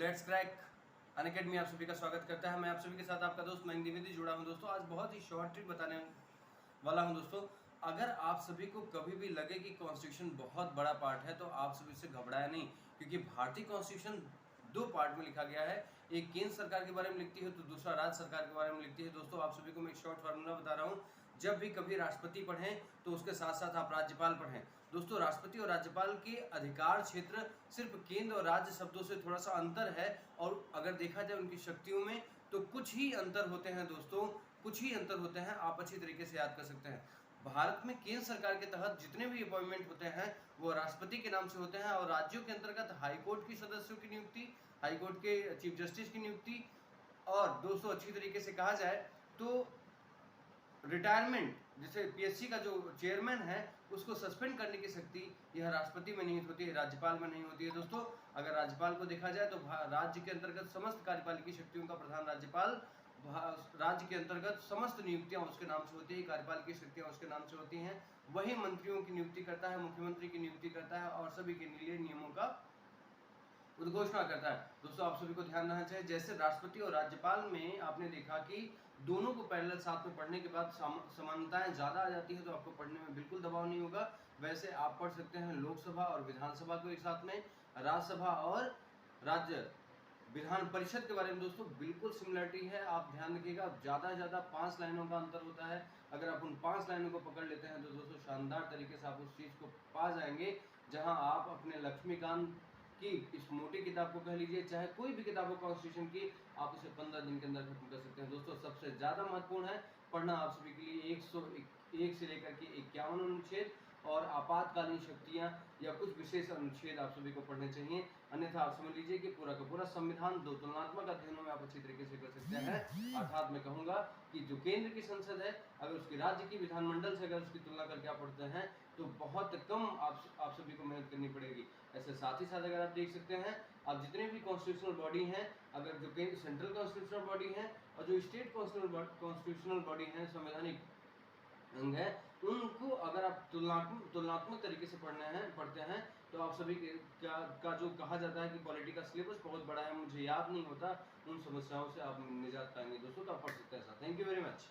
Let's crack Unacademy आप सभी का स्वागत करता है। मैं आप सभी के साथ आपका दोस्त मयंक द्विवेदी जुड़ा हूं। दोस्तों आज बहुत ही शॉर्ट ट्रिक बताने वाला हूं। दोस्तों अगर आप सभी को कभी भी लगे कि कॉन्स्टिट्यूशन बहुत बड़ा पार्ट है तो आप सभी से घबराया नहीं, क्योंकि भारतीय कॉन्स्टिट्यूशन दो पार्ट में लिखा गया है। एक केंद्र सरकार के बारे में लिखती है तो दूसरा राज्य सरकार के बारे में लिखती है। दोस्तों आप सभी को मैं एक शॉर्ट फार्मूला बता रहा हूँ, जब भी कभी राष्ट्रपति पढ़ें तो उसके साथ साथ आप राज्यपाल पढ़ें। दोस्तों राष्ट्रपति और राज्यपाल के अधिकार क्षेत्र सिर्फ केंद्र और राज्य शब्दों से थोड़ा सा अंतर है, और अगर देखा जाए उनकी शक्तियों में तो कुछ ही अंतर होते हैं। दोस्तों कुछ ही अंतर होते हैं, आप अच्छी तरीके से याद कर सकते हैं। भारत में केंद्र सरकार के तहत जितने भी अपॉइंटमेंट होते हैं वो राष्ट्रपति के नाम से होते हैं, और राज्यों के अंतर्गत हाईकोर्ट की सदस्यों की नियुक्ति, हाईकोर्ट के चीफ जस्टिस की नियुक्ति, और दोस्तों अच्छी तरीके से कहा जाए तो रिटायरमेंट, जैसे पीएससी का जो चेयरमैन है उसको सस्पेंड करने की शक्ति यह राष्ट्रपति में नहीं होती है, राज्यपाल में नहीं होती है। दोस्तों अगर राज्यपाल को देखा जाए तो राज्य के अंतर्गत समस्त कार्यपालिकी शक्तियों का प्रधान राज्यपाल, राज्य के अंतर्गत समस्त नियुक्तियां उसके नाम से होती है, कार्यपालिकी शक्तियां उसके नाम से होती हैं। वही मंत्रियों की नियुक्ति करता है, मुख्यमंत्री की नियुक्ति करता है और सभी के लिए नियमों का उद्घोषणा करता है। दोस्तों आप सभी को ध्यान रखना चाहिए, जैसे राष्ट्रपति और राज्यपाल में आपने देखा कि दोनों को पैरेलल साथ में पढ़ने के बाद समानताएं ज्यादा आ जाती है, तो आपको पढ़ने में बिल्कुल दबाव नहीं होगा। वैसे आप पढ़ सकते हैं लोकसभा और विधानसभा को एक साथ में, राज्यसभा और राज्य विधान परिषद के बारे में दोस्तों बिल्कुल सिमिलरिटी है। आप ध्यान रखिएगा, ज़्यादा से ज़्यादा 5 लाइनों का अंतर होता है। अगर आप उन 5 लाइनों को पकड़ लेते हैं तो दोस्तों शानदार तरीके से आप उस चीज़ को पा जाएंगे, जहां आप अपने लक्ष्मीकांत की इस मोटी किताब को कह लीजिए, चाहे कोई भी किताब हो कॉन्स्टिट्यूशन की, आप उसे 15 दिन के अंदर खत्म कर सकते हैं। दोस्तों सबसे ज़्यादा महत्वपूर्ण है पढ़ना आप सभी के लिए 101 से लेकर के 51 अनुच्छेद और आपातकालीन शक्तियां या कुछ विशेष अनुच्छेद आप सभी को पढ़ने चाहिए। अन्यथा आप समझ लीजिए कि पूरा का पूरा संविधान दो तुलनात्मक अध्ययनों में आप अच्छी तरीके से कर सकते हैं। अर्थात मैं कहूंगा कि जो केंद्र की संसद है, अगर उसकी राज्य की विधानमंडल से अगर उसकी तुलना करके आप पढ़ते हैं तो बहुत कम आप सभी को मेहनत करनी पड़ेगी। ऐसे साथ ही साथ अगर आप देख सकते हैं, आप जितने भी कॉन्स्टिट्यूशनल बॉडी हैं, अगर जो सेंट्रल कॉन्स्टिट्यूशनल बॉडी है और जो स्टेट कॉन्स्टिट्यूशनल बॉडी है, संवैधानिक अंग है, उनको अगर आप तुलनात्मक तरीके से पढ़ते हैं तो आप सभी का जो कहा जाता है कि पॉलिटी का सिलेबस बहुत बड़ा है, मुझे याद नहीं होता, उन समस्याओं से आप निजात पाएंगे दोस्तों। तो आप पढ़ सकते हैं। Thank you very much.